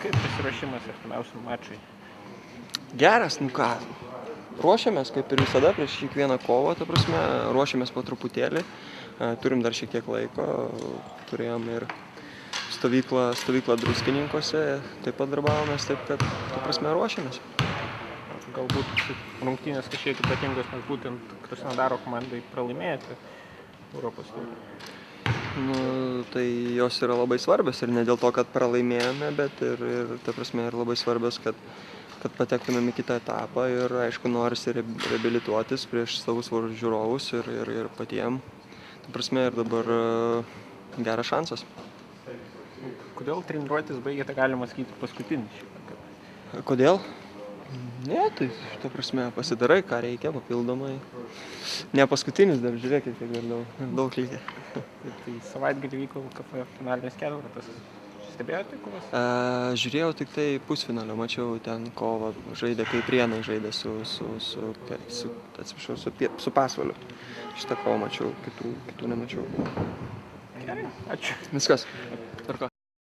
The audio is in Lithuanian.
Kaip pasiruošimas artimiausiam mačui? Geras, nu ką, ruošiamės kaip ir visada prieš kiekvieną kovą, ta prasme, ruošiamės po truputėlį, turim dar šiek tiek laiko, turėjom ir stovyklą Druskininkuose, taip pat darbavomės, taip kad, ta prasme, ruošiamės. Galbūt rungtynės kažkiek ypatingos, nes būtent Krasnodaro komandai pralaimėjote Europos taurę. Nu, tai jos yra labai svarbios ir ne dėl to, kad pralaimėjome, bet ir ta prasme, ir labai svarbios, kad patektumėm į kitą etapą ir, aišku, norisi reabilituotis prieš savus žiūrovus ir patiem. Ta prasme, ir dabar geras šansas. Kodėl treniruotis baigėte, galima sakyti, paskutinį šį vakarą? Kodėl? Ne, tai, ta prasme, pasidarai, ką reikia, papildomai. Ne paskutinis dar, žiūrėkit, kiek dar daug lygiai. Tai savaitgalį vyko LKF finalinis ketvirtas. Stebėjote kovas? Žiūrėjau tik tai pusfinalio, mačiau ten kovą, žaidė kaip Prienai žaidė su Pasvaliu. Šitą kovą mačiau, kitų nemačiau. Gerai, ačiū. Viskas. Tvarko.